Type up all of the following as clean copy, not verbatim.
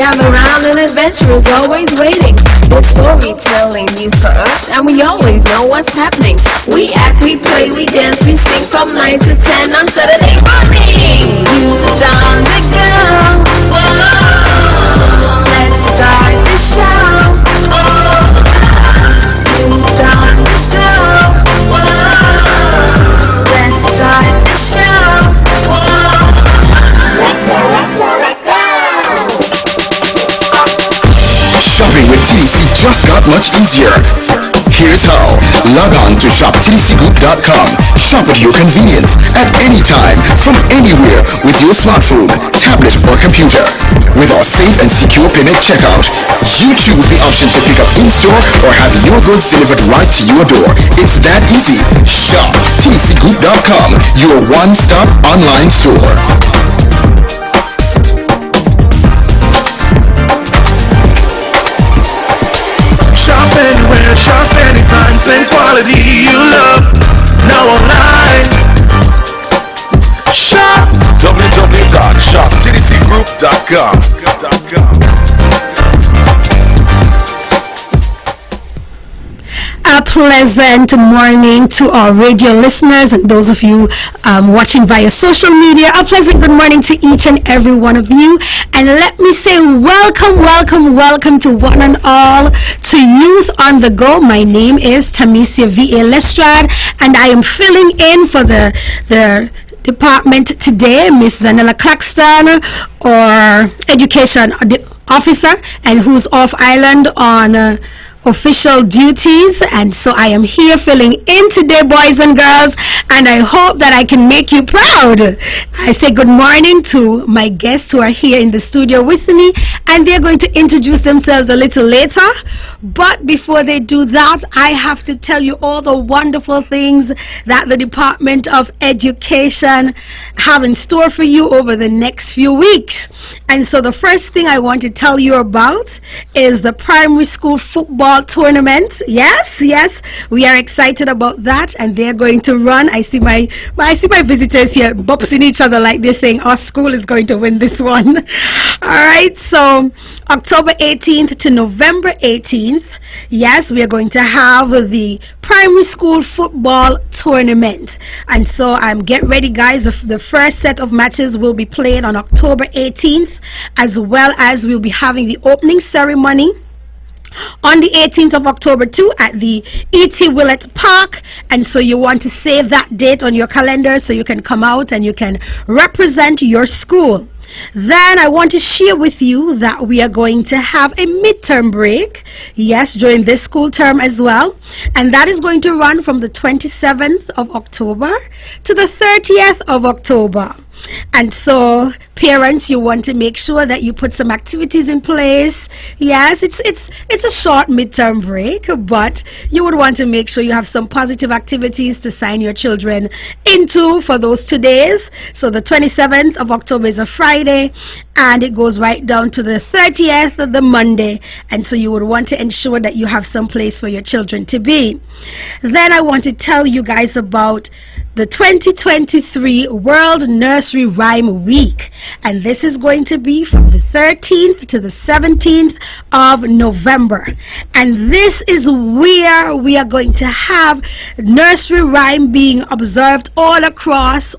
Gather round, an adventure is always waiting. With storytelling news for us, and we always know what's happening. We act, we play, we dance, we sing from 9 to 10 on Saturday morning. You done the girl. Whoa. Let's start the show. Oh. You done the girl. Whoa. Let's start the show. Whoa. Let's go, let's go, let's go. Shopping with TDC just got much easier. Here's how. Log on to shoptdcgroup.com. Shop at your convenience at any time, from anywhere, with your smartphone, tablet, or computer. With our safe and secure payment checkout, you choose the option to pick up in-store or have your goods delivered right to your door. It's that easy. Shop tdcgroup.com, your one-stop online store. Shop anywhere, shop anytime, same quality you love. Now online. Shop www.shoptdcgroup.com. A pleasant morning to our radio listeners and those of you watching via social media. A pleasant good morning to each and every one of you. And let me say welcome, welcome, welcome to one and all to Youth on the Go. My name is TAMICIA VA Lestrade, and I am filling in for the department today, Miss Zanella Claxton, or education officer, and who's off island on official duties. And so I am here filling in today, boys and girls, and I hope that I can make you proud. I say good morning to my guests who are here in the studio with me, and they're going to introduce themselves a little later. But before they do that, I have to tell you all the wonderful things that the Department of Education have in store for you over the next few weeks. And so the first thing I want to tell you about is the primary school football tournament. Yes, we are excited about that, and they're going to run. I see my visitors here boxing each other like they're saying our school is going to win this one. All right, so October 18th to November 18th, yes, we are going to have the primary school football tournament. And so get ready, guys. The first set of matches will be played on October 18th, as well as we'll be having the opening ceremony on the 18th of October too at the E.T. Willett Park. And so you want to save that date on your calendar so you can come out and you can represent your school. Then I want to share with you that we are going to have a midterm break, yes, during this school term as well, and that is going to run from the 27th of October to the 30th of October. And so parents, you want to make sure that you put some activities in place. Yes, it's a short midterm break, but you would want to make sure you have some positive activities to sign your children into for those 2 days. So the 27th of October is a Friday, and it goes right down to the 30th of the Monday. And so you would want to ensure that you have some place for your children to be. Then I want to tell you guys about the 2023 World Nursery Rhyme Week, and this is going to be from the 13th to the 17th of November, and this is where we are going to have nursery rhyme being observed all across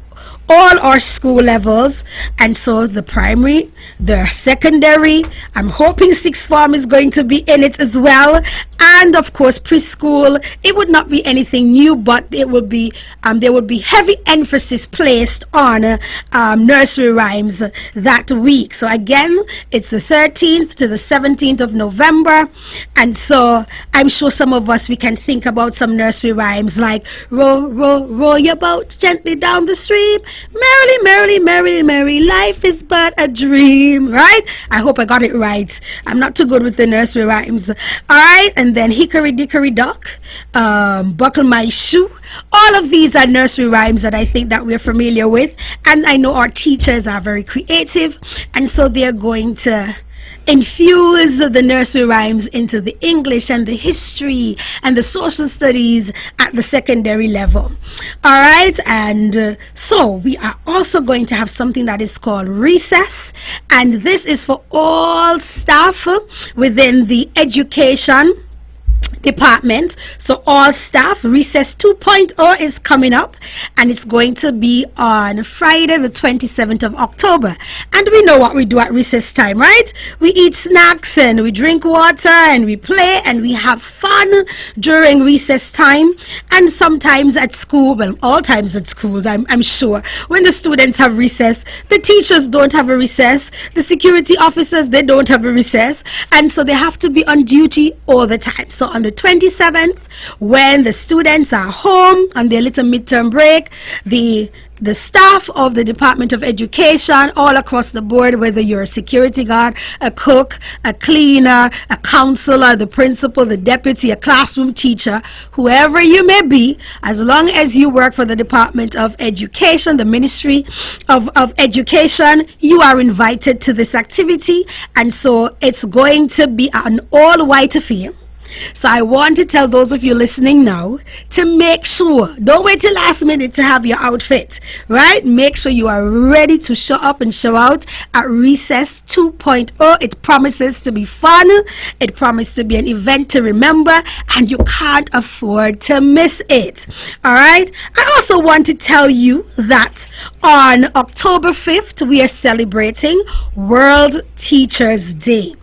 all our school levels. And so the primary, the secondary, I'm hoping sixth form is going to be in it as well, and of course preschool. It would not be anything new, but it will be there would be heavy emphasis placed on nursery rhymes that week. So again, it's the 13th to the 17th of November, and so I'm sure some of us, we can think about some nursery rhymes like row, row, row your boat gently down the stream, merrily, merrily, merrily, merry, life is but a dream, right? I hope I got it right. I'm not too good with the nursery rhymes. All right, and then hickory dickory dock, buckle my shoe. All of these are nursery rhymes that I think that we're familiar with, and I know our teachers are very creative, and so they're going to infuse the nursery rhymes into the English and the history and the social studies at the secondary level. All right, and so we are also going to have something that is called recess, and this is for all staff within the education department. So all staff, recess 2.0 is coming up, and it's going to be on Friday the 27th of October. And we know what we do at recess time, right? We eat snacks and we drink water and we play and we have fun during recess time. And sometimes at school, well, all times at schools, I'm sure, when the students have recess, the teachers don't have a recess, the security officers, they don't have a recess, and so they have to be on duty all the time. So on the 27th, when the students are home on their little midterm break, the staff of the Department of Education all across the board, whether you're a security guard, a cook, a cleaner, a counselor, the principal, the deputy, a classroom teacher, whoever you may be, as long as you work for the Department of Education, the Ministry of Education, you are invited to this activity. And so it's going to be an all-white affair. So I want to tell those of you listening now to make sure, don't wait till last minute to have your outfit, right? Make sure you are ready to show up and show out at Recess 2.0. It promises to be fun. It promises to be an event to remember, and you can't afford to miss it. All right. I also want to tell you that on October 5th, we are celebrating World Teachers Day.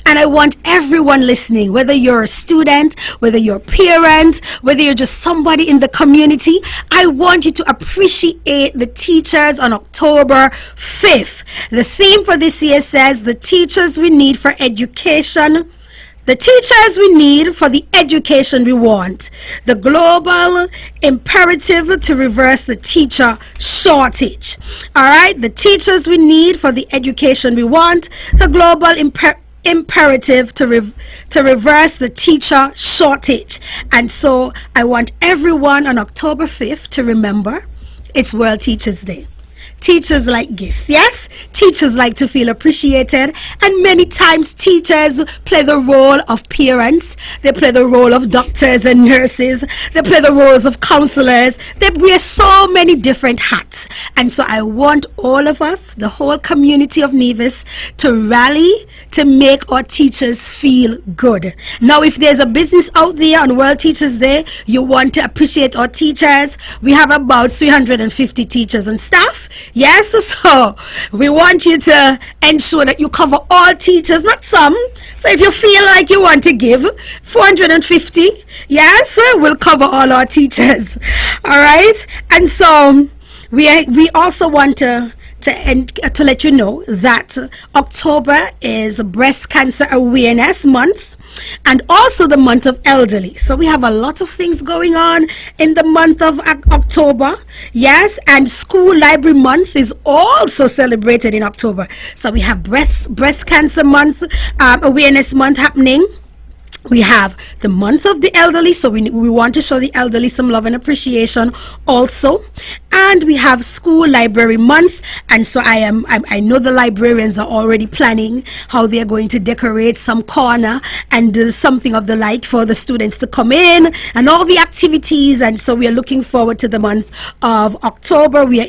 And I want everyone listening, whether you're a student, whether you're a parent, whether you're just somebody in the community, I want you to appreciate the teachers on October 5th. The theme for this year says, the teachers we need for education, the teachers we need for the education we want. The global imperative to reverse the teacher shortage. All right, the teachers we need for the education we want. The global imperative to reverse the teacher shortage. And so I want everyone on October 5th to remember it's World Teachers Day. Teachers like gifts, yes? Teachers like to feel appreciated, and many times teachers play the role of parents, they play the role of doctors and nurses, they play the roles of counselors, they wear so many different hats. And so I want all of us, the whole community of Nevis, to rally to make our teachers feel good. Now, if there's a business out there on World Teachers Day, you want to appreciate our teachers, we have about 350 teachers and staff. Yes, so we want you to ensure that you cover all teachers, not some. So if you feel like you want to give 450, yes, we'll cover all our teachers. All right, and so we also want to let you know that October is Breast Cancer Awareness Month, and also the month of elderly. So we have a lot of things going on in the month of October. Yes, and School Library Month is also celebrated in October. So we have breast cancer month, awareness month happening. We have the month of the elderly, so we want to show the elderly some love and appreciation also. And we have School Library Month, and so I know the librarians are already planning how they are going to decorate some corner and do something of the like for the students to come in and all the activities. And so we are looking forward to the month of October. We are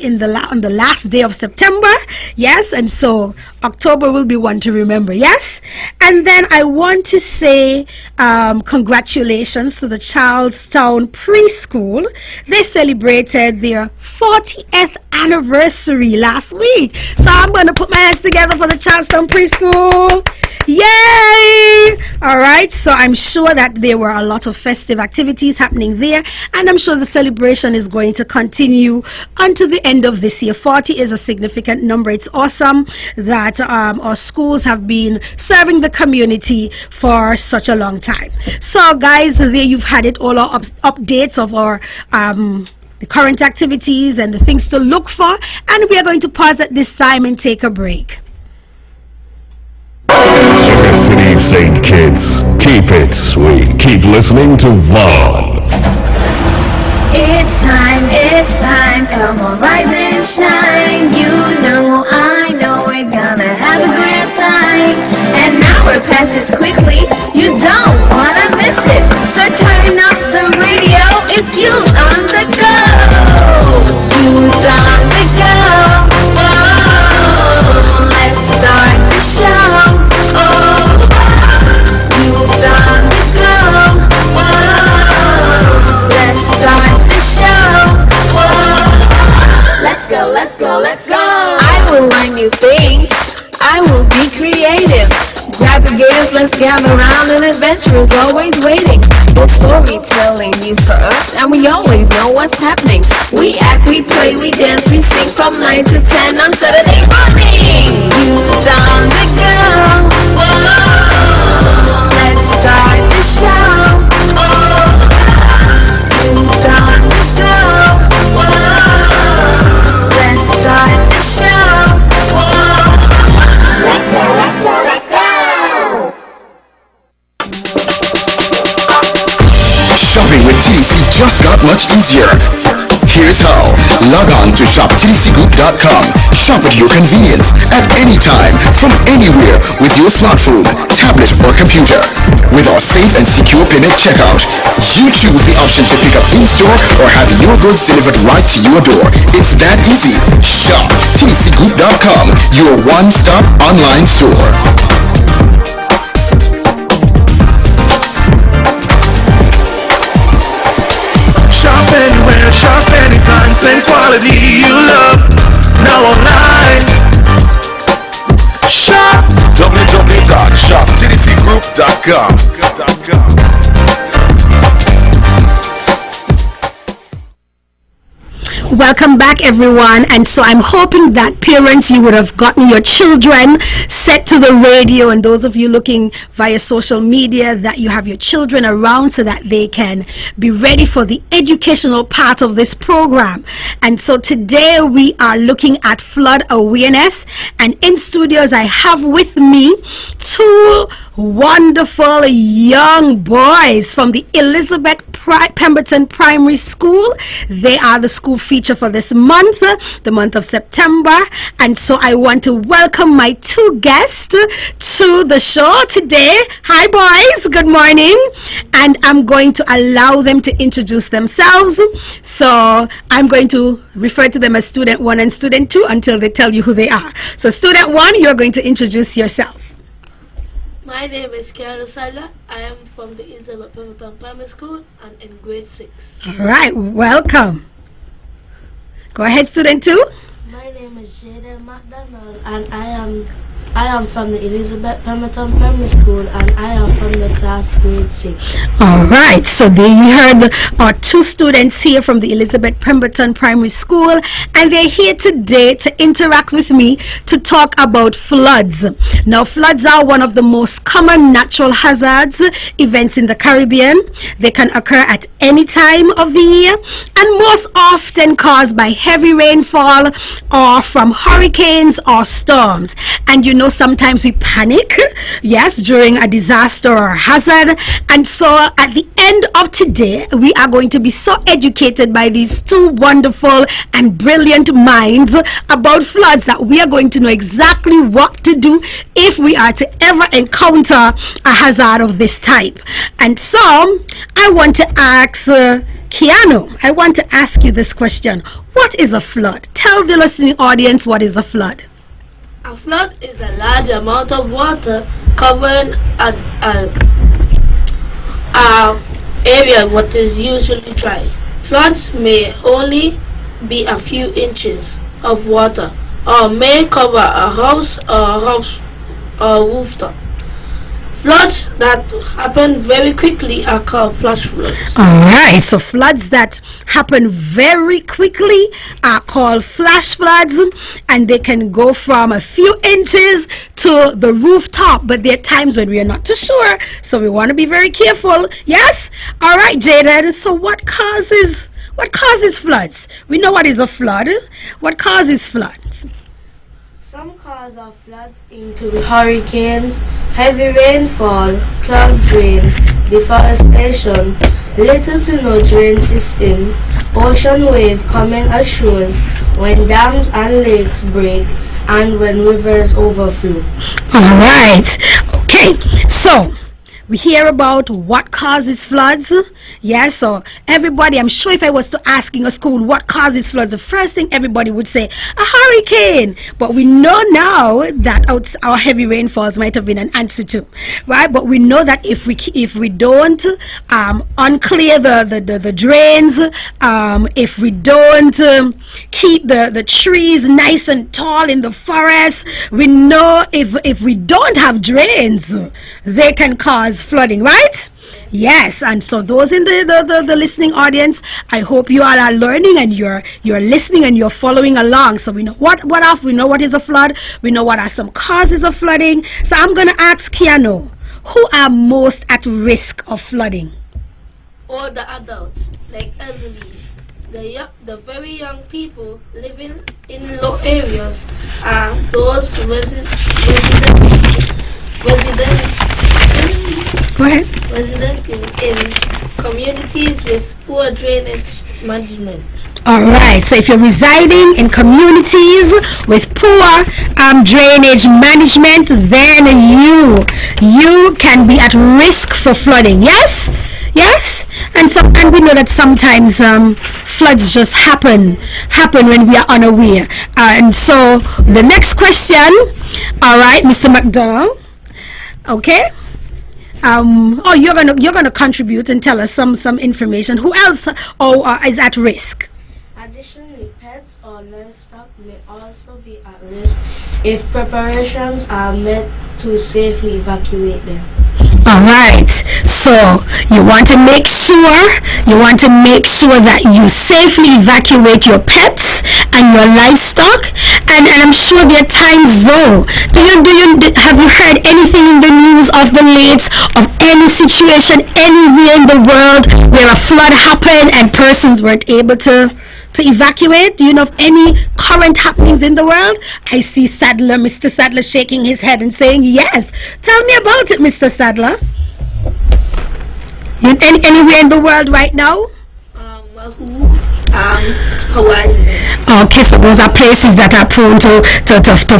on the last day of September, yes, and so October will be one to remember, yes. And then I want to say congratulations to the Charlestown Preschool. They celebrated their 40th anniversary last week. So I'm going to put my hands together for the Charlestown Preschool. Yay! All right, so I'm sure that there were a lot of festive activities happening there, and I'm sure the celebration is going to continue until the end of this year. 40 is a significant number. It's awesome that our schools have been serving the community for such a long time. So guys, there you've had it, all our updates of our the current activities and the things to look for, and we are going to pause at this time and take a break. Sugar City St. Kitts, keep it sweet. Keep listening to Vaughn. It's time, come on, rise and shine. You know, I know, we're gonna have a great time. And now passes quickly. You don't wanna miss it. So turn up the radio. It's youth on the go. Youth on the go. Whoa. Let's start the show. Oh. Youth on the go. Whoa. Let's start the show. Whoa. Let's go, let's go, let's go. I will learn new things. I will be creative. Grab your gears, let's gather around. An adventure is always waiting. The storytelling news for us, and we always know what's happening. We act, we play, we dance, we sing from 9 to 10 on Saturday morning. Youth on the go. Whoa. Let's start the show. Oh. Youth on the go. Whoa. Let's start the show. Whoa. Let's go, let's go, let's go. Shopping with TDC just got much easier. Here's how. Log on to shoptdcgroup.com. Shop at your convenience at any time, from anywhere, with your smartphone, tablet, or computer. With our safe and secure payment checkout, you choose the option to pick up in-store or have your goods delivered right to your door. It's that easy. Shop tdcgroup.com, your one-stop online store. Shop anywhere, shop anytime, same quality you love. Now online. Shop www.shoptdcgroup.com. Welcome back, everyone. And so I'm hoping that parents, you would have gotten your children set to the radio, and those of you looking via social media, that you have your children around so that they can be ready for the educational part of this program. And so today we are looking at flood awareness, and in studios I have with me two wonderful young boys from the Elizabeth Pemberton Primary School. They are the school feature for this month, the month of September. And so I want to welcome my two guests to the show today. Hi boys, good morning. And I'm going to allow them to introduce themselves. So I'm going to refer to them as student 1 and student 2 until they tell you who they are. So student 1, you're going to introduce yourself. My name is KEARNO. I am from the Elizabeth Pemberton Primary School and in grade 6. All right, welcome. Go ahead, student 2. My name is JAYDEN and I am from the Elizabeth Pemberton Primary School and I am from the class grade 6. All right, so there you heard our two students here from the Elizabeth Pemberton Primary School, and they're here today to interact with me to talk about floods. Now, floods are one of the most common natural hazards events in the Caribbean. They can occur at any time of the year and most often caused by heavy rainfall or from hurricanes or storms. And you know, sometimes we panic, yes, during a disaster or a hazard. And so at the end of today, we are going to be so educated by these two wonderful and brilliant minds about floods that we are going to know exactly what to do if we are to ever encounter a hazard of this type. And so I want to ask KEARNO, I want to ask you this question. What is a flood? Tell the listening audience what is a flood. A flood is a large amount of water covering an area what is usually dry. Floods may only be a few inches of water or may cover a house or rooftop. Floods that happen very quickly are called flash floods. All right, so floods that happen very quickly are called flash floods, and they can go from a few inches to the rooftop, but there are times when we are not too sure, so we want to be very careful. Yes? All right, Jayden, so what causes floods? We know what is a flood. What causes floods? Some causes of floods include hurricanes, heavy rainfall, cloud drains, deforestation, little to no drain system, ocean wave coming ashores when dams and lakes break, and when rivers overflow. All right. Okay. So we hear about what causes floods. Yes, so everybody, I'm sure if I was to ask in a school what causes floods, the first thing everybody would say, a hurricane. But we know now that our heavy rainfalls might have been an answer too, right? But we know that if we don't unclear the drains, if we don't keep the trees nice and tall in the forest, we know if we don't have drains, they can cause flooding, right? Yes. And so those in the listening audience, I hope you all are learning and you're listening and you're following along. So we know what is a flood, we know what are some causes of flooding. So I'm going to ask KEARNO, who are most at risk of flooding? All the adults, like elderly, the very young people living in low areas are those resident in communities with poor drainage management. All right, so if you're residing in communities with poor drainage management, then you can be at risk for flooding. Yes, and we know that sometimes floods just happen when we are unaware. And so the next question, all right, Mr. McDonald, okay. You're gonna contribute and tell us some information. Who else is at risk? Additionally, pets or livestock may also be at risk if preparations are made to safely evacuate them. All right, so you want to make sure that you safely evacuate your pets and your livestock. And I'm sure there are times though, have you heard anything in the news of the late, of any situation anywhere in the world where a flood happened and persons weren't able to evacuate? Do you know of any current happenings in the world? I see Mr. Sadler shaking his head and saying yes. Tell me about it, Mr. Sadler. Anywhere in the world right now? Hawaii. Okay, so those are places that are prone to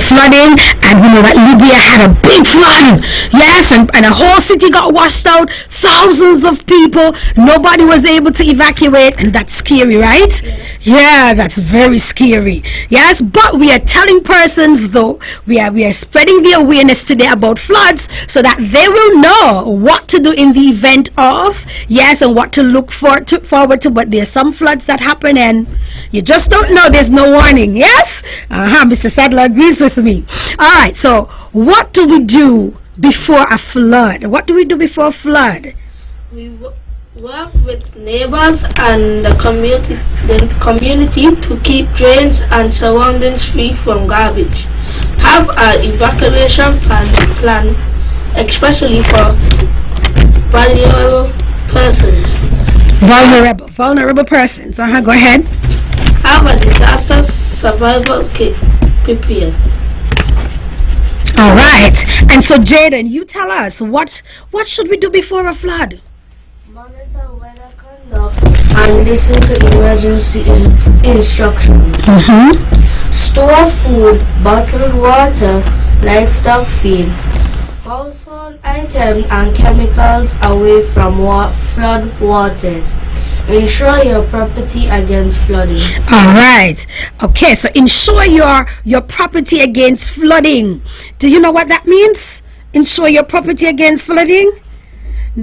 flooding, and we know that Libya had a big flood. Yes, and a whole city got washed out. Thousands of people, nobody was able to evacuate, and that's scary, right? Yeah, that's very scary. Yes, but we are telling persons though, we are spreading the awareness today about floods so that they will know what to do in the event of, yes, and what to look forward to. But there's some floods that happen and you just don't know, there's no warning. Yes, Mr. Sadler agrees with me. All right, so what do we do before a flood? What do we do before a flood? We work with neighbors and the community to keep drains and surroundings free from garbage. Have an evacuation plan, especially for vulnerable persons. Vulnerable persons. Go ahead. Have a disaster survival kit prepared. All right. And so, Jayden, you tell us what should we do before a flood? Monitor weather conduct and listen to emergency instructions. Store food, bottled water, livestock feed, household items and chemicals away from flood waters. Ensure your property against flooding. All right. Okay, so ensure your property against flooding. Do you know what that means? Ensure your property against flooding?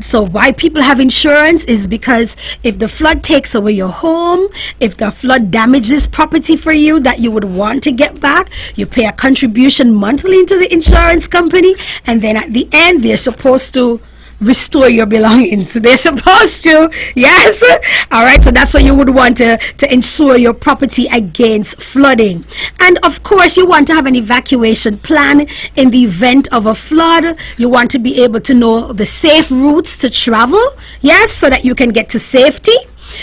So why people have insurance is because if the flood takes away your home, if the flood damages property for you that you would want to get back, you pay a contribution monthly into the insurance company, and then at the end they're supposed to restore your belongings. They're supposed to, yes. All right, so that's why you would want to ensure your property against flooding. And of course you want to have an evacuation plan in the event of a flood. You want to be able to know the safe routes to travel, yes, so that you can get to safety.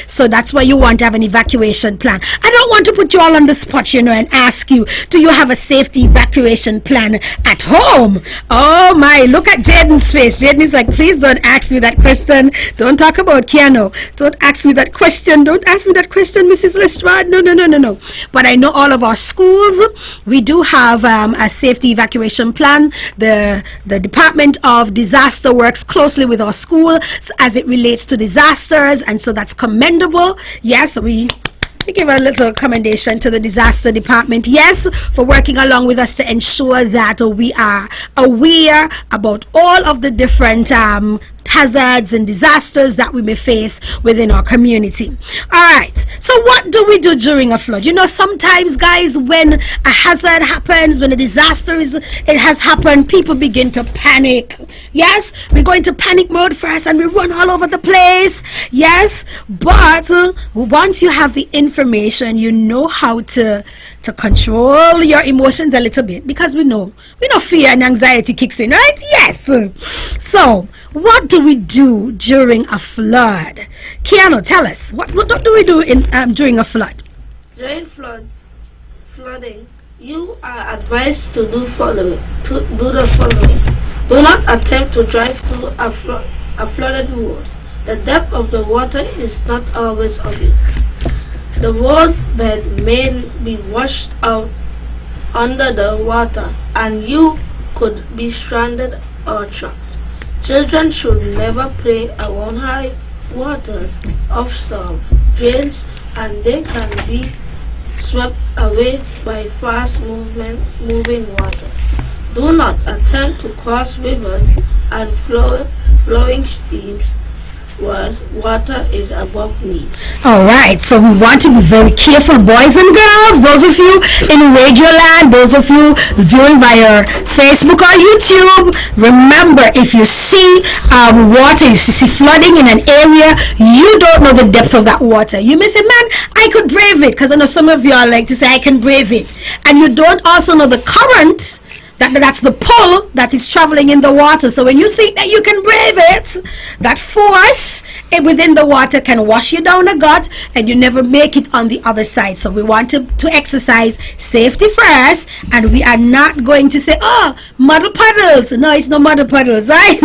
So that's why you want to have an evacuation plan. I don't want to put you all on the spot, and ask you, do you have a safety evacuation plan at home? Oh my, look at Jayden's face. Jayden is like, please don't ask me that question. Don't talk about KEARNO. Don't ask me that question. Don't ask me that question, Mrs. Lestrade. No. But I know all of our schools, we do have a safety evacuation plan. The Department of Disaster works closely with our schools as it relates to disasters, and so that's commendable. Yes, we give a little commendation to the disaster department, yes, for working along with us to ensure that we are aware about all of the different hazards and disasters that we may face within our community. All right, so what do we do during a flood? Sometimes, guys, when a hazard happens, when a disaster has happened, people begin to panic. Yes, we go into panic mode first and we run all over the place. Yes, but once you have the information, you know how to control your emotions a little bit, because we know fear and anxiety kicks in, right? Yes. So what do we do during a flood? KEARNO, tell us, what do we do during a flood? During flooding, you are advised to do the following. Do not attempt to drive through a flooded road. The depth of the water is not always obvious. The roadbed may be washed out under the water, and you could be stranded or trapped. Children should never play around high waters of storm drains, and they can be swept away by fast moving water. Do not attempt to cross rivers and flowing streams where water is above knees. All right, so we want to be very careful, boys and girls. Those of you in Radioland, those of you viewing via Facebook or YouTube, remember, if you see water, if you see flooding in an area, you don't know the depth of that water. You may say, man, I could brave it, because I know some of you all like to say I can brave it, and you don't also know the current. That's the pull that is traveling in the water. So when you think that you can brave it, that force within the water can wash you down the gut, and you never make it on the other side. So we want to exercise safety first, and we are not going to say, oh, muddy puddles. No, it's no muddy puddles, right?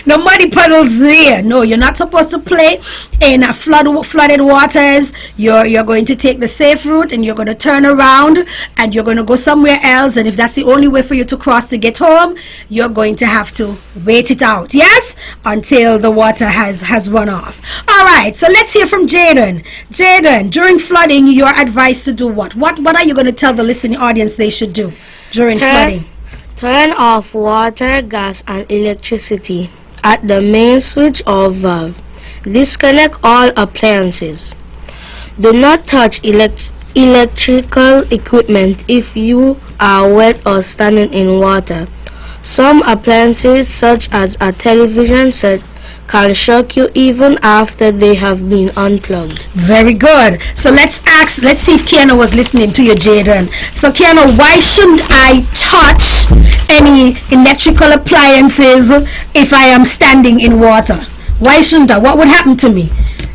No muddy puddles there. No, you're not supposed to play in flooded waters. You're going to take the safe route, and you're going to turn around, and you're going to go somewhere else. And if that's the only way for you to cross to get home, you're going to have to wait it out, yes, until the water has run off. All right, so let's hear from Jayden. Jayden, during flooding, you're advised to do what are you going to tell the listening audience they should do during flooding? Turn off water, gas, and electricity at the main switch or valve. Disconnect all appliances. Do not touch electrical equipment if you are wet or standing in water. Some appliances, such as a television set, can shock you even after they have been unplugged. Very good. So let's see if KEARNO was listening to you, Jayden. So KEARNO, why shouldn't I touch any electrical appliances if I am standing in water? Why shouldn't I? What would happen to me?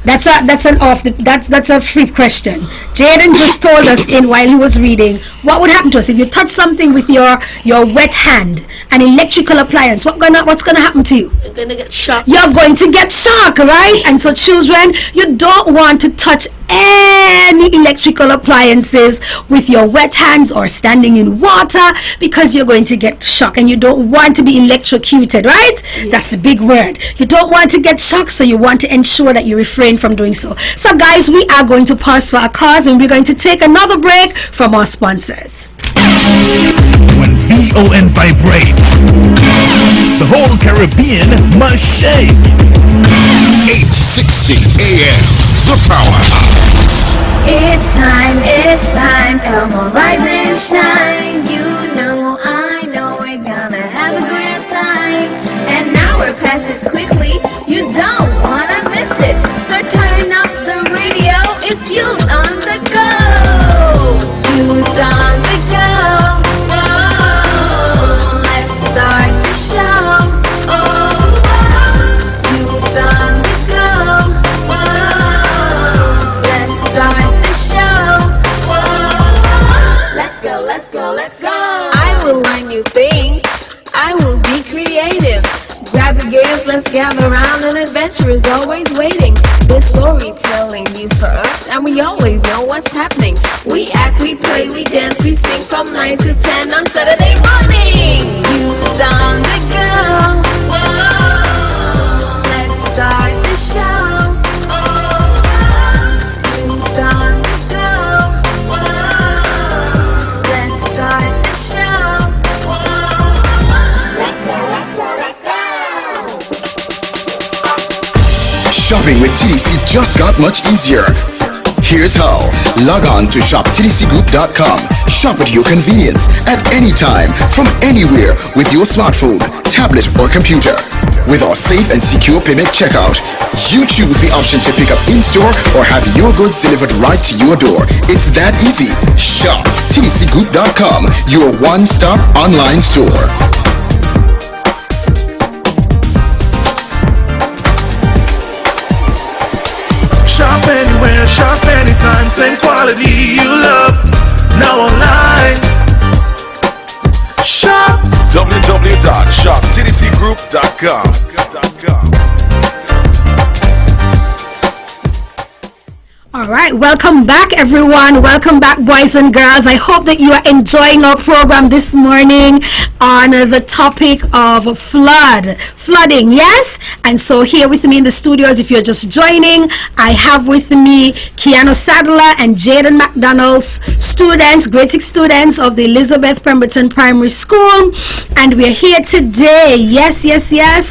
That's a free question. Jayden just told us while he was reading what would happen to us if you touch something with your wet hand, an electrical appliance. What's gonna happen to you? You're gonna get shocked. You're going to get shocked, right? And so, children, you don't want to touch any electrical appliances with your wet hands or standing in water, because you're going to get shocked, and you don't want to be electrocuted, right? Yeah. That's a big word. You don't want to get shocked, so you want to ensure that you refrain from doing so. So guys, we are going to pause for our cause, and we're going to take another break from our sponsors. When VON vibrates, the whole Caribbean must shake. 860 AM, the powerhouse. It's time, come on, rise and shine. You know, I know, we're gonna have a great time. And now we're past it quickly, you don't wanna miss it. So turn up the radio, it's youth on the go. Youth on the go. Oh, let's start the show. Oh, youth on the go. Oh, girls, let's gather round. An adventure is always waiting. This storytelling news for us, and we always know what's happening. We act, we play, we dance, we sing from 9 to 10 on Saturday morning. You done the girl. Whoa. Let's start the show. You done the girl. Whoa. Let's start the show. Let's go, let's go, let's go. Shopping with TDC just got much easier. Here's how. Log on to shoptdcgroup.com. Shop at your convenience at any time, from anywhere, with your smartphone, tablet, or computer. With our safe and secure payment checkout, you choose the option to pick up in-store or have your goods delivered right to your door. It's that easy. Shop tdcgroup.com, your one-stop online store. Shop anywhere, shop anytime, same quality you love. Now online. Shop www.shoptdcgroup.com. All right, welcome back, everyone. Welcome back, boys and girls. I hope that you are enjoying our program this morning on the topic of flooding, yes? And so here with me in the studios, if you're just joining, I have with me KEARNO Sadler and Jayden McDonald's students, grade 6 students of the Elizabeth Pemberton Primary School. And we're here today, yes,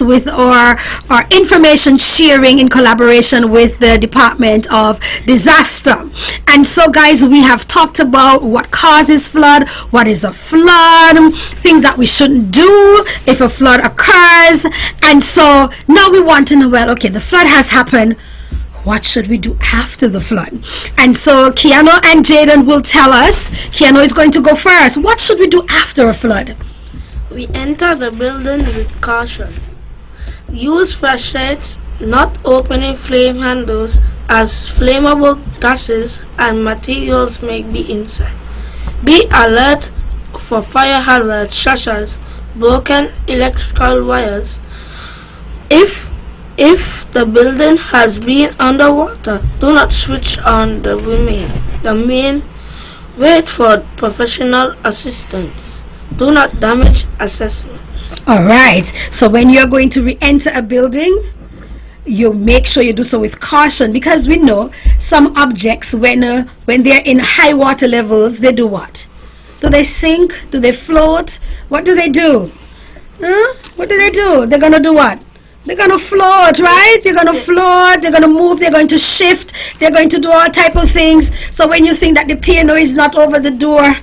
with our information sharing in collaboration with the Department of Disaster. And so, guys, we have talked about what causes flood, what is a flood, things that we shouldn't do if a flood occurs. And so now we want to know, well, okay, the flood has happened. What should we do after the flood? And so KEARNO and Jayden will tell us. KEARNO is going to go first. What should we do after a flood? We enter the building with caution. Use flashlights, not opening flame handles, as flammable gases and materials may be inside. Be alert for fire hazards such as broken electrical wires. If the building has been underwater, do not switch on the main. Wait for professional assistance. Do not damage assessments. All right. So when you're going to re-enter a building, you make sure you do so with caution, because we know some objects, when they're in high water levels, they do what? Do they sink? Do they float? What do they do? What do they do? They're going to do what? They're going to float, right? They're going to float, they're going to move, they're going to shift, they're going to do all type of things. So when you think that the piano is not over the door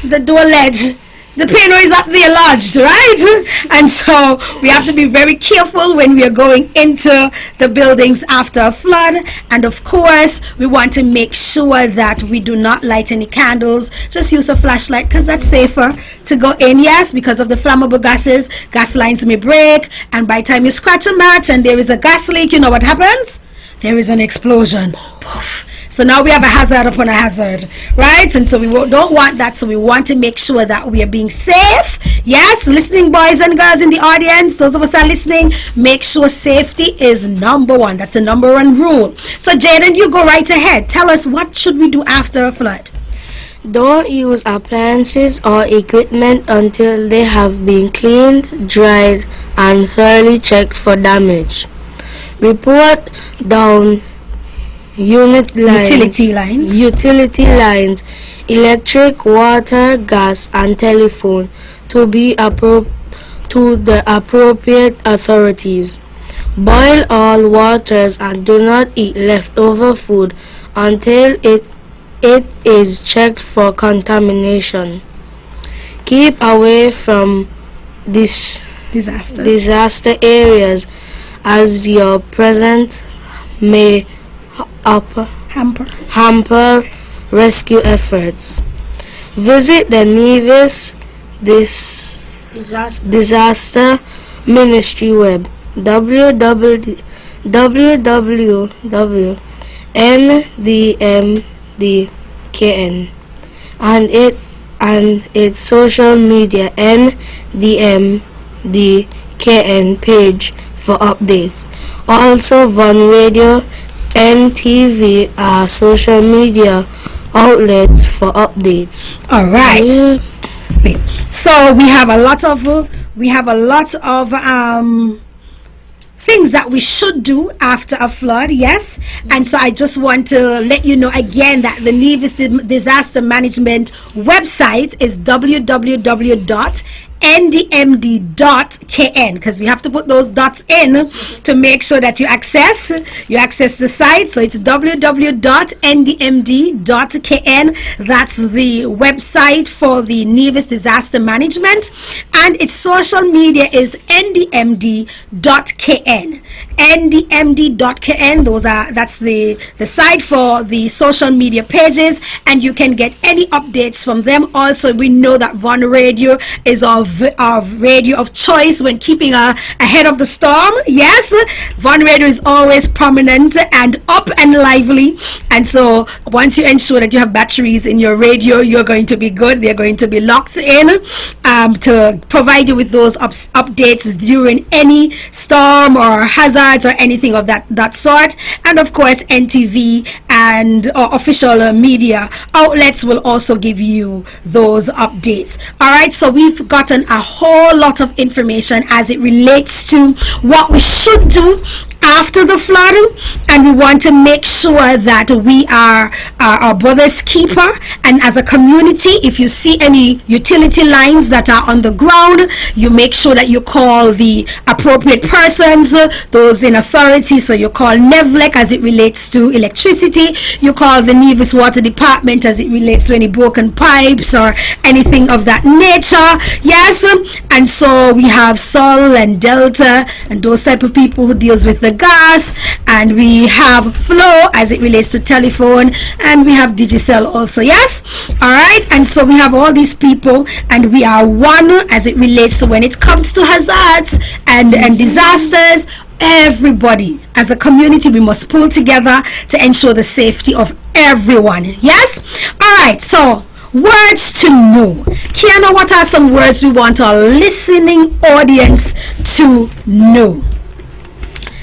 ledge, the piano is up there lodged, right? And so we have to be very careful when we are going into the buildings after a flood. And of course, we want to make sure that we do not light any candles. Just use a flashlight, because that's safer to go in, yes, because of the flammable gases. Gas lines may break, and by the time you scratch a match and there is a gas leak, you know what happens? There is an explosion. Poof. So now we have a hazard upon a hazard, right? And so we don't want that. So we want to make sure that we are being safe. Yes, listening boys and girls in the audience, those of us that are listening, make sure safety is number one. That's the number one rule. So Jayden, you go right ahead. Tell us, what should we do after a flood? Don't use appliances or equipment until they have been cleaned, dried, and thoroughly checked for damage. Report down utility lines, electric, water, gas, and telephone to the appropriate authorities. Boil all waters and do not eat leftover food until it is checked for contamination. Keep away from disaster areas, as your presence may hamper rescue efforts. Visit the nearest disaster ministry web, www.ndmdkn, and its social media NDMDKN page, for updates. Also, One Radio and TV are social media outlets for updates. All right. Yeah. Wait. So we have a lot of things that we should do after a flood, yes. And so I just want to let you know again that the Nevis Disaster Management website is www.ndmd.kn, because we have to put those dots in to make sure that you access the site. So it's www.ndmd.kn. That's the website for the Nevis Disaster Management, and its social media is ndmd.kn. ndmd.kn. That's the site for the social media pages, and you can get any updates from them. Also, we know that Von Radio is our radio of choice when keeping ahead of the storm. Yes, Von Radio is always prominent and up and lively, and so once you ensure that you have batteries in your radio, you're going to be good. They're going to be locked in to provide you with those updates during any storm or hazards or anything of that sort. And of course, NTV and official media outlets will also give you those updates. All right, so we've gotten a whole lot of information as it relates to what we should do after the flood, and we want to make sure that we are our brother's keeper. And as a community, if you see any utility lines that are on the ground, you make sure that you call the appropriate persons, those in authority. So you call NEVLEC as it relates to electricity, you call the Nevis Water Department as it relates to any broken pipes or anything of that nature. Yes, and so we have Sol and Delta and those type of people who deals with the gas, and we have Flow as it relates to telephone, and we have Digicel also. Yes, all right. And so we have all these people, and we are one as it relates to when it comes to hazards and disasters. Everybody as a community, we must pull together to ensure the safety of everyone. Yes, all right. So words to know. Kiana, what are some words we want our listening audience to know?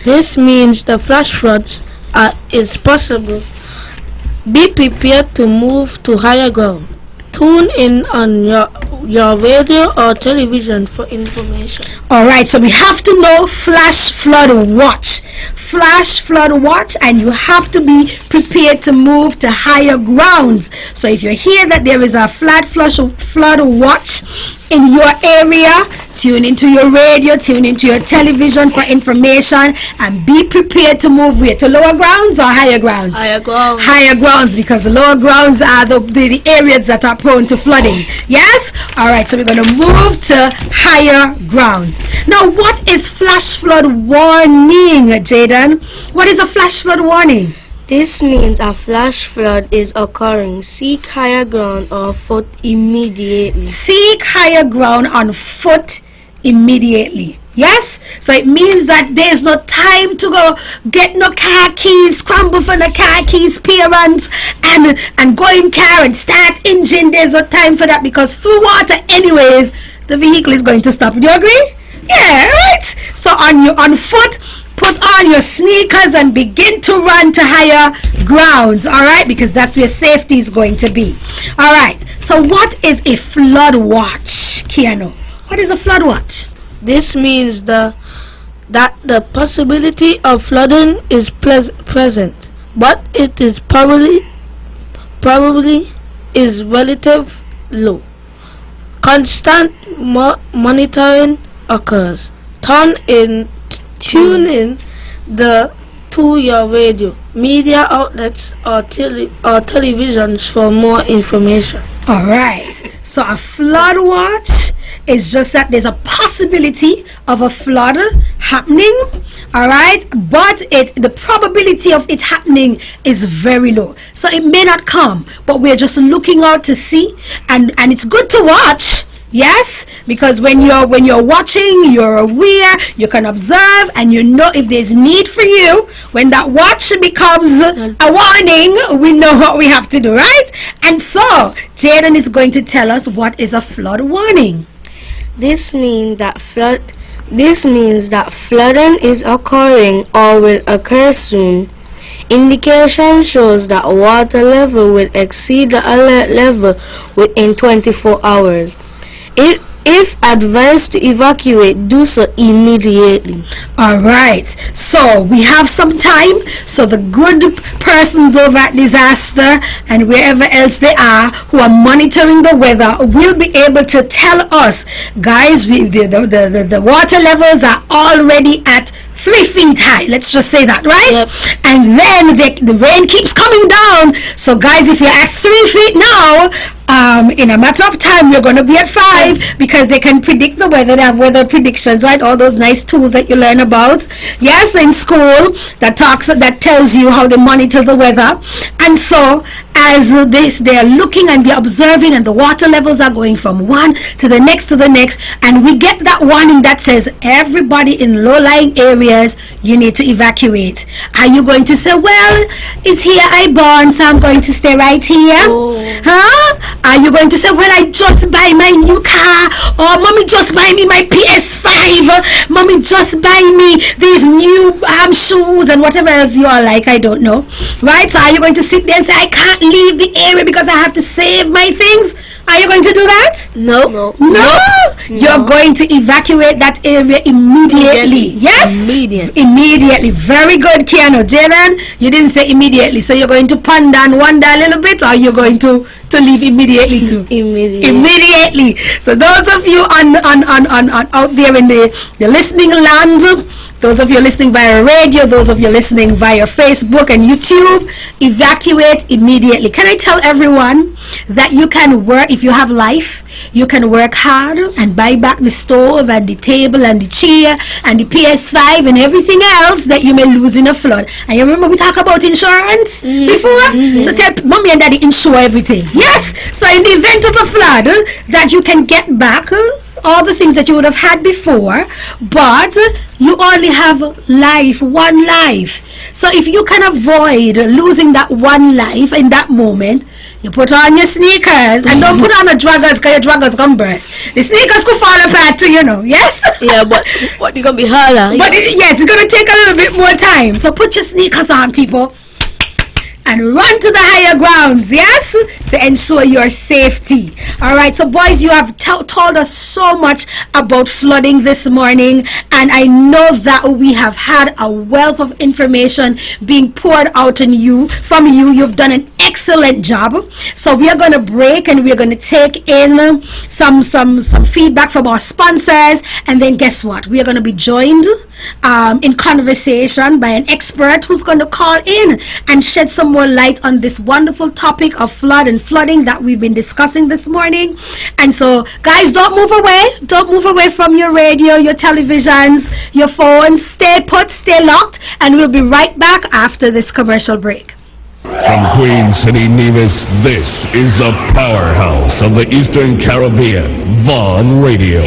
This means the flash floods is possible. Be prepared to move to higher ground. Tune in on your radio or television for information. All right, so we have to know flash flood watch. Flash flood watch, and you have to be prepared to move to higher grounds. So if you hear that there is a flood watch in your area, tune into your radio, tune into your television for information, and be prepared to move where? To lower grounds or higher grounds? Higher grounds. Higher grounds, because the lower grounds are the areas that are prone to flooding. Yes? All right, so we're going to move to higher grounds. Now, what is flash flood warning, Jayden? What is a flash flood warning? This means a flash flood is occurring. Seek higher ground or foot immediately. Seek higher ground on foot immediately. Yes, so it means that there's no time to go get no car keys, scramble for the car keys, parents, and go in car and start engine. There's no time for that, because through water anyways the vehicle is going to stop. Do you agree? Yeah, right. So on foot, put on your sneakers and begin to run to higher grounds. All right, because that's where safety is going to be. All right, so what is a flood watch, Kiano? What is a flood watch? This means that the possibility of flooding is present, but it is probably is relative low. Constant monitoring occurs. Tune in to your radio, media outlets, or televisions for more information. All right, so a flood watch is just that there's a possibility of a flood happening. All right, but the probability of it happening is very low, so it may not come, but we're just looking out to see, and it's good to watch. Yes, because when you're watching, you're aware, you can observe, and you know if there's need for you. When that watch becomes a warning, we know what we have to do, right? And so Jayden is going to tell us what is a flood warning. This means that This means that flooding is occurring or will occur soon. Indication shows that water level will exceed the alert level within 24 hours. If advised to evacuate, do so immediately. Alright, so we have some time, so the good persons over at Disaster and wherever else they are who are monitoring the weather will be able to tell us, guys, the water levels are already at 3 feet high, let's just say that, right? Yep. And then the rain keeps coming down. So guys, if you're at 3 feet now, in a matter of time you're going to be at 5, because they can predict the weather. They have weather predictions, right? All those nice tools that you learn about, yes, in school, that tells you how they monitor the weather. And so as they are looking and they're observing, and the water levels are going from one to the next, and we get that warning that says everybody in low-lying areas, you need to evacuate. Are you going to say, well, it's here I born, so I'm going to stay right here? Huh? Are you going to say, well, I just buy my new car, or mommy just buy me my PS5, mommy just buy me these new shoes, and whatever else you are like, I don't know, right? So are you going to sit there and say, I can't leave the area because I have to save my things? Are you going to do that? No. You're going to evacuate that area immediately. Yes? Immediately. Very good, Kearno. Jayden, you didn't say immediately. So you're going to ponder and wonder a little bit, or you're going to leave immediately too? Immediately. So those of you on out there in the listening land, those of you listening via radio, those of you listening via Facebook and YouTube, evacuate immediately. Can I tell everyone that you can work, if you have life, you can work hard and buy back the stove and the table and the chair and the PS5 and everything else that you may lose in a flood. And you remember we talked about insurance before? So tell mommy and daddy, insure everything. Yes. So in the event of a flood, that you can get back all the things that you would have had before, but you only have one life. So if you can avoid losing that one life in that moment, you put on your sneakers, and don't put on the joggers, because your joggers gonna burst. The sneakers could fall apart too, yes? Yeah, but it's gonna be harder. But yes, it's gonna take a little bit more time. So put your sneakers on, people, and run to the higher grounds, yes, to ensure your safety. All right, so boys, you have told us so much about flooding this morning, and I know that we have had a wealth of information being poured out on you from you. You've done an excellent job. So we are going to break, and we are going to take in some feedback from our sponsors, and then guess what? We are going to be joined in conversation by an expert who's going to call in and shed some more light on this wonderful topic of flooding that we've been discussing this morning. And so guys, don't move away from your radio, your televisions, your phones. Stay put, stay locked, and we'll be right back after this commercial break. From Queen City, Nevis, this is the powerhouse of the Eastern Caribbean, Vaughn Radio.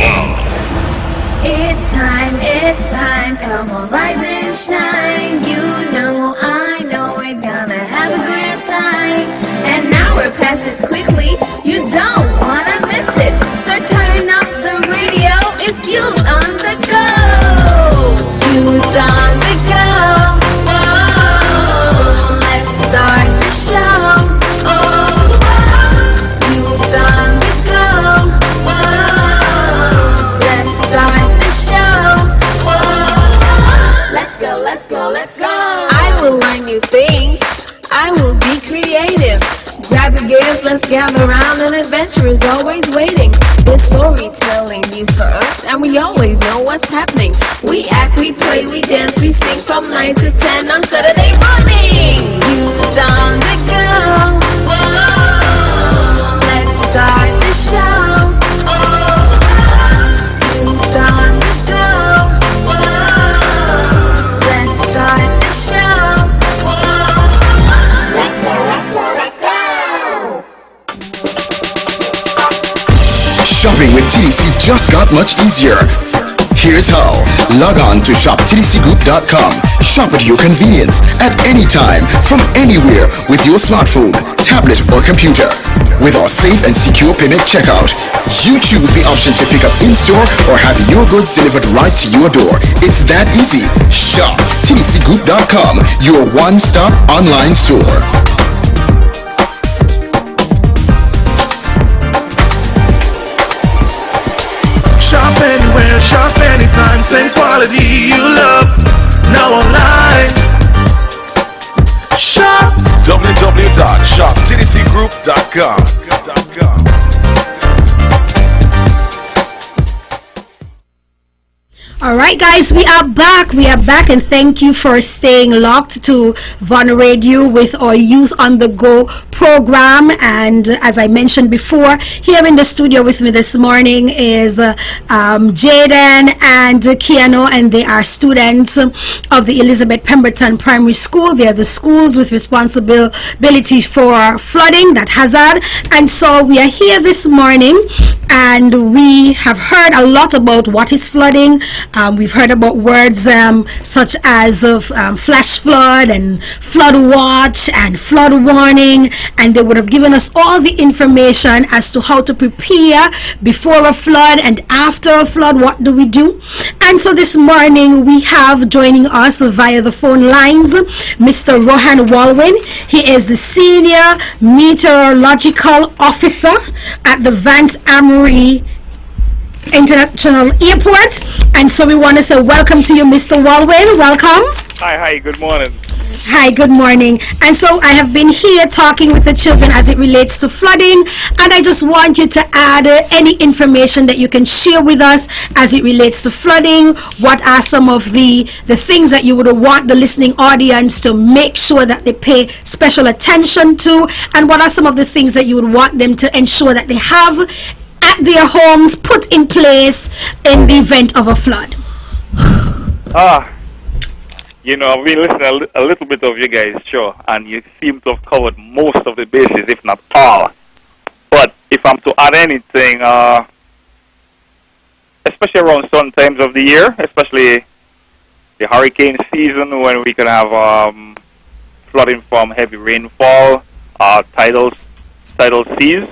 It's time, come on, rise and shine. You know, I know we're gonna have a great time. And now we're past it quickly, you don't wanna miss it. So turn up the radio, it's youth on the go. Youth on the go. Oh, let's start the show. Oh, youth on the go. Oh, let's start the show. Let's go. I will learn new things. I will be creative. Grab your gears, let's gather around. An adventure is always waiting. There's storytelling news for us, and we always know what's happening. We act, we play, we dance, we sing from 9 to 10 on Saturday morning. Youth on the go. Whoa, let's start the show. Youth on the go. Shopping with TDC just got much easier. Here's how. Log on to shoptdcgroup.com. Shop at your convenience at any time from anywhere with your smartphone, tablet, or computer. With our safe and secure payment checkout, you choose the option to pick up in-store or have your goods delivered right to your door. It's that easy. Shop tdcgroup.com, your one-stop online store. Shop anywhere, shop anytime, same quality you love. Now online. Shop www.shoptdcgroup.com. All right, guys, we are back. And thank you for staying locked to Von Radio with our Youth on the Go program. And as I mentioned before, here in the studio with me this morning is Jayden and KEARNO, and they are students of the Elizabeth Pemberton Primary School. They are the schools with responsibility for flooding, that hazard. And so we are here this morning, and we have heard a lot about what is flooding. We've heard about words such as flash flood and flood watch and flood warning, and they would have given us all the information as to how to prepare before a flood and after a flood. What do we do? And so this morning we have joining us via the phone lines Mr. Rohan Walwyn. He is the Senior Meteorological Officer at the Vance Amory International Airport. And so we want to say welcome to you, Mr. Walwyn. Welcome. Hi, good morning. Hi, good morning. And so I have been here talking with the children as it relates to flooding, and I just want you to add any information that you can share with us as it relates to flooding. What are some of the things that you would want the listening audience to make sure that they pay special attention to, and what are some of the things that you would want them to ensure that they have at their homes put in place in the event of a flood? I've been listening a little bit of you guys' show, and you seem to have covered most of the bases, if not all. But if I'm to add anything, especially around certain times of the year, especially the hurricane season, when we can have flooding from heavy rainfall, tidal seas,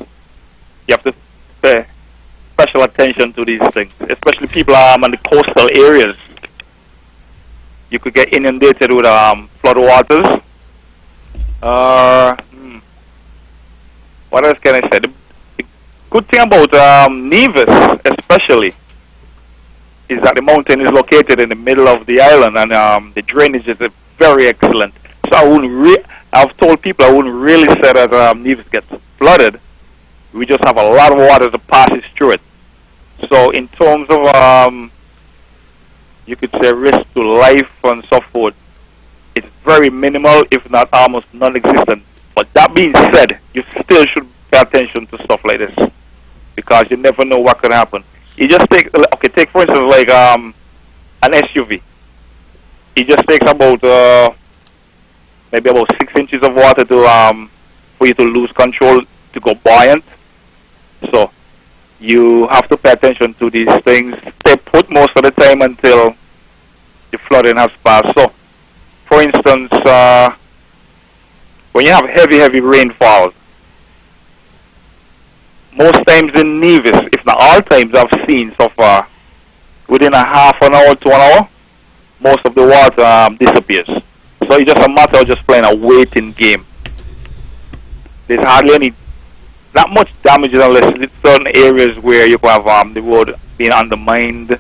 you have to pay special attention to these things, especially people in the coastal areas. You could get inundated with flood waters. What else can I say? The good thing about Nevis, especially, is that the mountain is located in the middle of the island, and the drainage is very excellent. So I've told people I wouldn't really say that Nevis gets flooded. We just have a lot of water that passes through it. So in terms of you could say risk to life and so forth, it's very minimal, if not almost non-existent. But that being said, you still should pay attention to stuff like this, because you never know what could happen. You just take for instance like an SUV. It just takes about maybe about 6 inches of water to for you to lose control, to go buoyant. So you have to pay attention to these things. Stay put most of the time until the flooding has passed. So, for instance, when you have heavy rainfall, most times in Nevis, if not all times I've seen so far, within a half an hour to an hour, most of the water disappears. So it's just a matter of just playing a waiting game. There's hardly not much damage unless it's certain areas where you can have the road being undermined,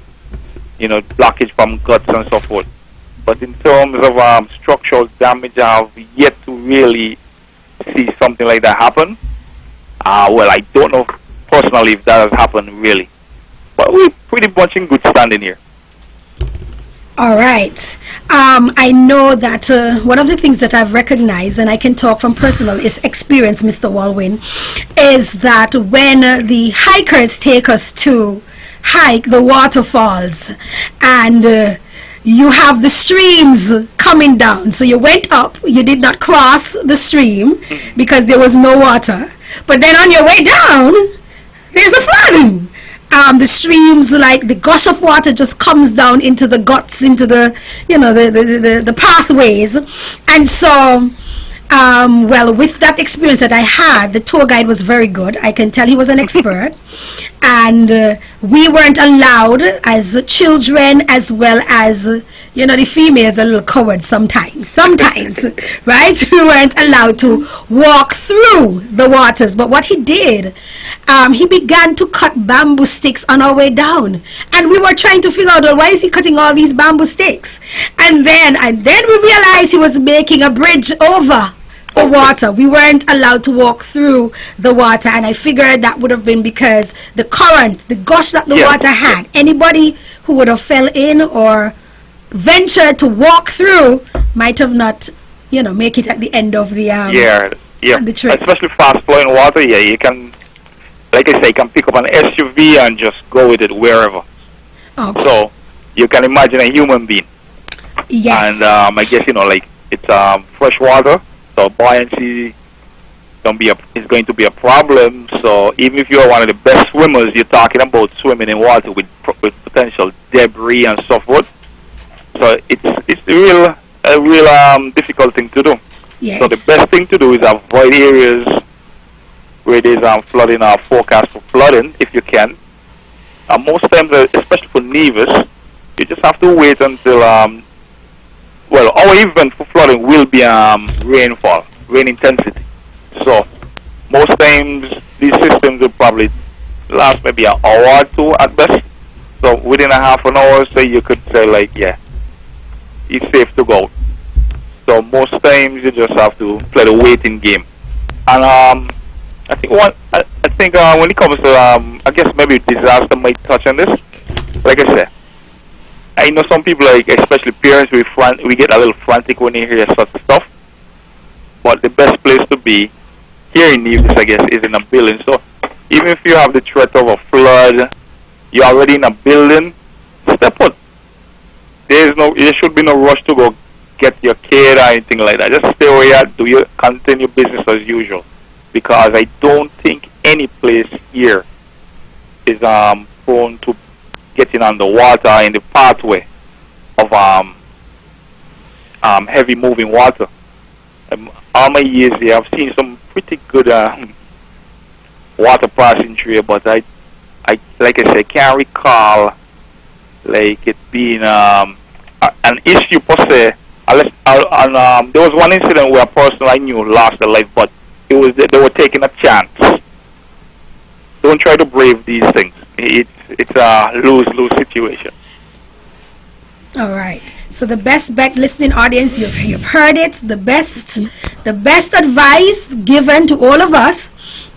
blockage from guts and so forth. But in terms of structural damage, I have yet to really see something like that happen. Well, I don't know personally if that has happened really. But we're pretty much in good standing here. All right. I know that one of the things that I've recognized, and I can talk from personal experience, Mr. Walwyn, is that when the hikers take us to hike the waterfalls, and you have the streams coming down. So you went up, you did not cross the stream because there was no water. But then on your way down, there's a flooding. the streams, like the gush of water just comes down into the guts, into the, the pathways. And so, well, with that experience that I had, the tour guide was very good. I can tell he was an expert. And we weren't allowed as children, as well as, the females, a little coward sometimes, right? We weren't allowed to walk through the waters. But what he did, he began to cut bamboo sticks on our way down. And we were trying to figure out, well, why is he cutting all these bamboo sticks? And then we realized he was making a bridge over the water. We weren't allowed to walk through the water, and I figured that would have been because the current, the gush that the water had. Anybody who would have fell in or ventured to walk through might have not, make it at the end of the the trip. Especially fast flowing water. Yeah, you can, like I say, you can pick up an SUV and just go with it wherever. Okay. So you can imagine a human being. Yes. And I guess like it's fresh water. So buoyancy is going to be a problem. So even if you're one of the best swimmers, you're talking about swimming in water with potential debris and so forth. So it's a real difficult thing to do. Yes. So the best thing to do is avoid areas where there's flooding or forecast for flooding if you can. And most times, especially for Nevis, you just have to wait until well, our event for flooding will be rainfall, rain intensity. So most times these systems will probably last maybe an hour or two at best. So within a half an hour, say you could say like, yeah, it's safe to go. So most times you just have to play the waiting game. And I think when it comes to I guess maybe disaster might touch on this. Like I said, I know some people, like especially parents, we get a little frantic when you hear such stuff. But the best place to be here in Nevis, I guess, is in a building. So even if you have the threat of a flood, you're already in a building, step put. There should be no rush to go get your kid or anything like that. Just stay where you are, continue business as usual. Because I don't think any place here is prone to getting underwater in the pathway of heavy moving water. All my years here, I've seen some pretty good water passing through, but I like I said, can't recall like it being an issue per se. Unless, there was one incident where a person I knew lost their life, but they were taking a chance. Don't try to brave these things. It's a lose-lose situation. All right. So the best bet, listening audience, you've heard it. The best advice given to all of us: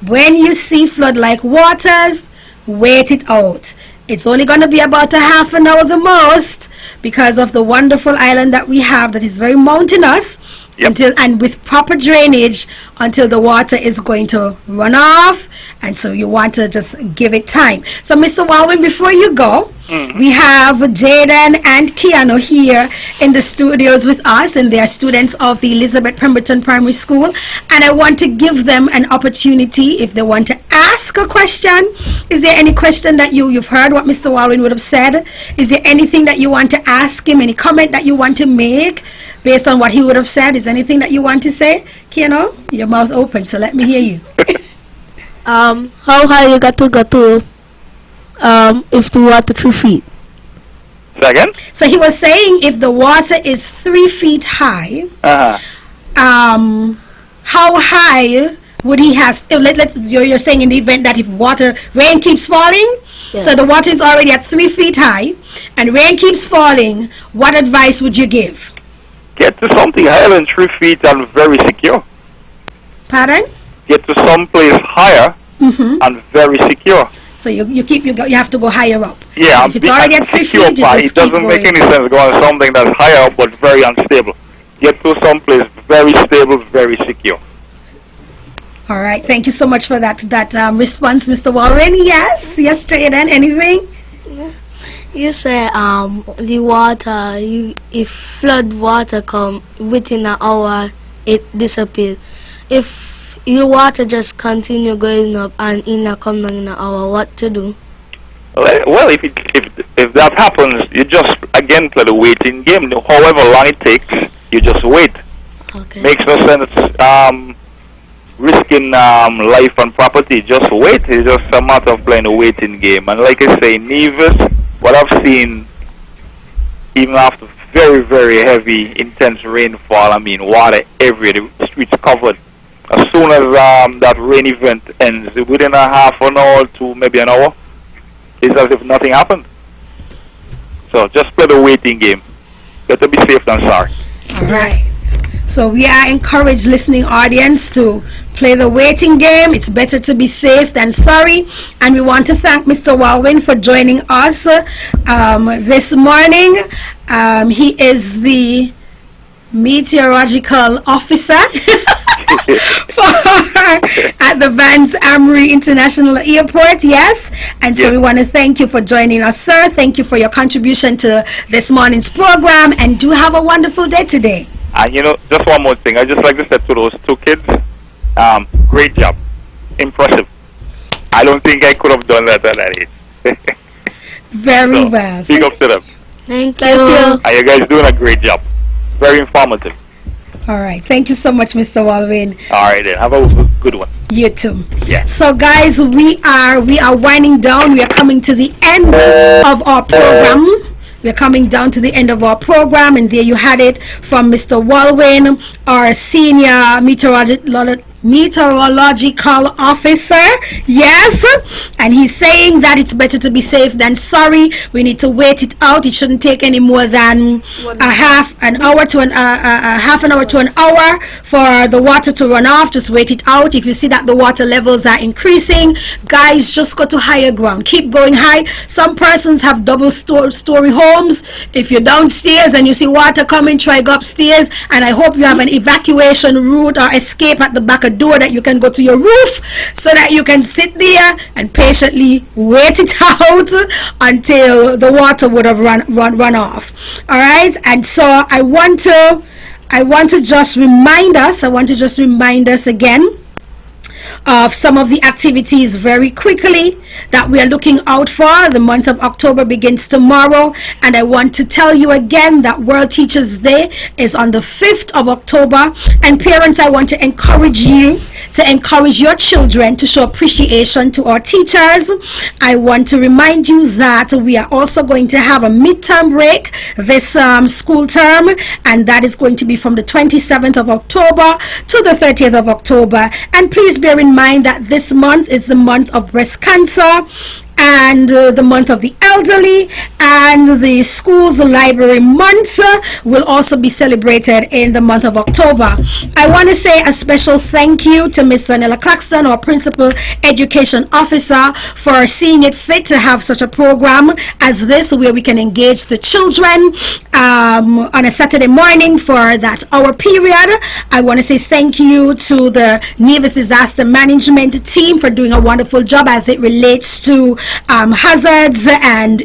when you see flood-like waters, wait it out. It's only going to be about a half an hour the most, because of the wonderful island that we have that is very mountainous. Yep. And with proper drainage until the water is going to run off, and so you want to just give it time. So Mr. Walwyn, before you go, we have Jayden and KEARNO here in the studios with us, and they are students of the Elizabeth Pemberton Primary School, and I want to give them an opportunity if they want to ask a question. Is there any question that you've heard what Mr. Walwyn would have said? Is there anything that you want to ask him, any comment that you want to make based on what he would have said? Is anything that you want to say? KEARNO, your mouth open, so let me hear you. How high you got to go if the water 3 feet? Second? So he was saying if the water is 3 feet high, how high would he have? You're saying in the event that if rain keeps falling, so the water is already at 3 feet high, and rain keeps falling, what advice would you give? Get to something higher than 3 feet and very secure. Pardon? Get to some place higher and very secure. So you have to go higher up. Yeah, if it's already at 3 feet, it doesn't make any sense going on something that's higher up but very unstable. Get to some place very stable, very secure. All right, thank you so much for that response, Mr. Walwyn. Yes, Jayden, anything? You say the water, if flood water come within an hour, it disappears. If your water just continue going up and in a come down in an hour, what to do? Well, if that happens, you just again play the waiting game. However long it takes, you just wait. Okay. Makes no sense risking life and property. Just wait. It's just a matter of playing a waiting game. And like I say, Nevis, what I've seen, even after very, very heavy, intense rainfall, I mean, water everywhere, the streets covered. As soon as that rain event ends, within a half an hour to maybe an hour, it's as if nothing happened. So just play the waiting game. Better be safe than sorry. All right. So we are encouraged, listening audience, to play the waiting game. It's better to be safe than sorry. And we want to thank Mr. Walwyn for joining us this morning. He is the meteorological officer at the Vance Amory International Airport. Yes. And so we want to thank you for joining us, sir. Thank you for your contribution to this morning's program, and do have a wonderful day today. And you know, just one more thing. I just like to say to those two kids, great job. Impressive. I don't think I could have done that at that age. Very well. Big up to them. Thank you. And you guys doing a great job. Very informative. All right. Thank you so much, Mr. Walwyn. All right, then. Have a good one. You too. Yeah. So, guys, we are winding down. We are coming to the end of our program. We're coming down to the end of our program, and there you had it from Mr. Walwyn, our senior meteorological officer. Yes, and he's saying that it's better to be safe than sorry. We need to wait it out. It shouldn't take any more than half an hour to an hour for the water to run off. Just wait it out. If you see that the water levels are increasing, guys, just go to higher ground. Keep going high. Some persons have double story homes. If you're downstairs and you see water coming, try go upstairs. And I hope you have an evacuation route or escape at the back of door that you can go to your roof, so that you can sit there and patiently wait it out until the water would have run off. All right. And so I want to just remind us again of some of the activities very quickly that we are looking out for. The month of October begins tomorrow, and I want to tell you again that World Teachers Day is on the 5th of October. And parents, I want to encourage you to encourage your children to show appreciation to our teachers. I want to remind you that we are also going to have a midterm break this school term, and that is going to be from the 27th of October to the 30th of October. And please bear in mind that this month is the month of breast cancer, and the month of the elderly, and the school's library month will also be celebrated in the month of October. I want to say a special thank you to Miss Nella Claxton, our Principal Education Officer, for seeing it fit to have such a program as this, where we can engage the children on a Saturday morning for that hour period. I want to say thank you to the Nevis Disaster Management team for doing a wonderful job as it relates to hazards and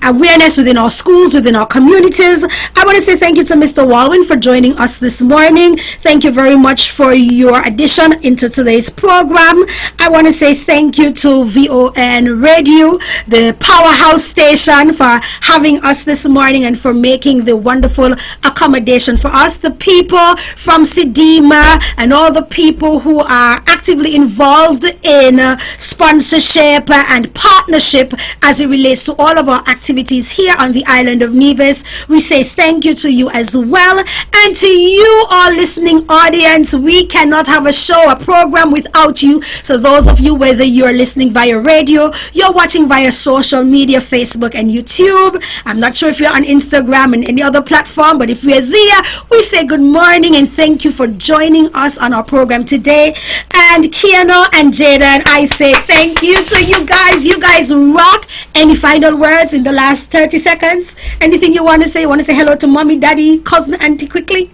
awareness within our schools, within our communities. I want to say thank you to Mr. Walwyn for joining us this morning. Thank you very much for your addition into today's program. I want to say thank you to VON Radio, the powerhouse station, for having us this morning and for making the wonderful accommodation for us. The people from Sidima and all the people who are actively involved in sponsorship and partnership as it relates to all of our activities here on the island of Nevis. We say thank you to you as well, and to you, our listening audience. We cannot have a show, a program without you. So those of you, whether you're listening via radio, you're watching via social media, Facebook and YouTube, I'm not sure if you're on Instagram and any other platform, but if we're there, we say good morning and thank you for joining us on our program today. And KEARNO and Jayden, I say thank you to you guys. You guys rock. Any final words in the last 30 seconds? Anything you want to say? You want to say hello to mommy, daddy, cousin, auntie quickly?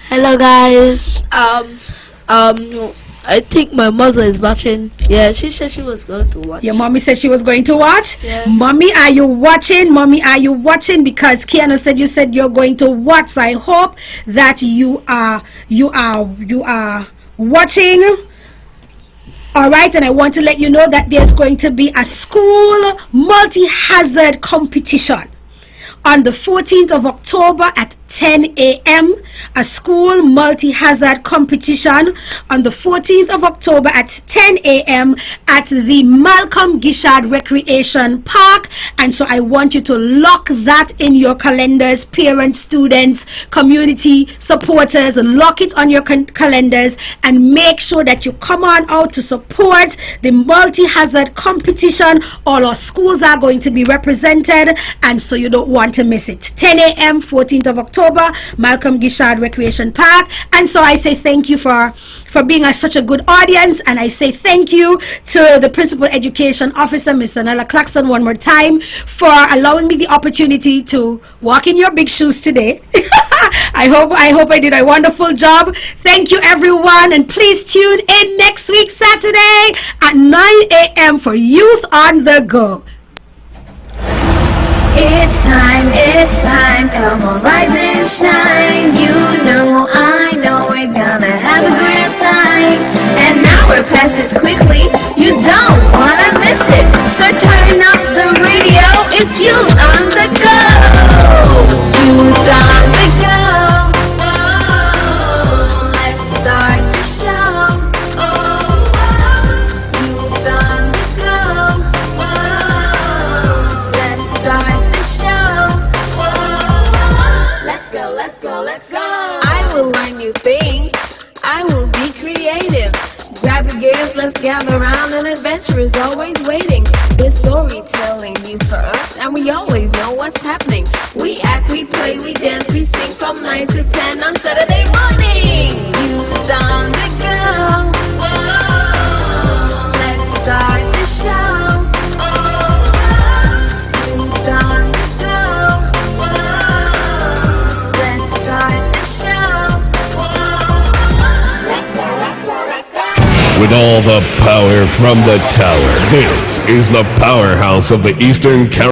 Hello, guys. I think my mother is watching. Yeah, she said she was going to watch. Your mommy said she was going to watch? Yeah. Mommy, are you watching? Mommy, are you watching? Because KEARNO said you said you're going to watch. So I hope that you are watching. All right, and I want to let you know that there's going to be a school multi-hazard competition on the 14th of October at 10 a.m. A school multi-hazard competition on the 14th of October at 10 a.m. at the Malcolm Gishard Recreation Park. And so I want you to lock that in your calendars, parents, students, community supporters. Lock it on your calendars and make sure that you come on out to support the multi-hazard competition. All our schools are going to be represented, and so you don't want to miss it. 10 a.m. 14th of October, Malcolm Gishard Recreation Park. And so I say thank you for being such a good audience, and I say thank you to the Principal Education Officer, Mr. Nella Claxon, one more time for allowing me the opportunity to walk in your big shoes today. I hope I did a wonderful job. Thank you, everyone, and please tune in next week Saturday at 9 a.m. for Youth on the Go. It's time, come on, rise and shine. You know, I know we're gonna have a great time. An hour passes quickly, you don't wanna miss it. So turn up the radio, it's Youth on the Go. Youth on the Go. Oh, let's start the show. Youth on the Go. Let's start the show. Let's go. I will learn new things. I will be creative. Grab your gears, let's gather around. An adventure is always waiting. This storytelling news for us, and we always know what's happening. We act, we play, we dance, we sing from 9 to 10 on Saturday morning. Youth on the Go. Whoa, let's start the show. Youth on the Go. Let's start the show. Let's go. With all the power from the tower, this is the powerhouse of the Eastern Caribbean.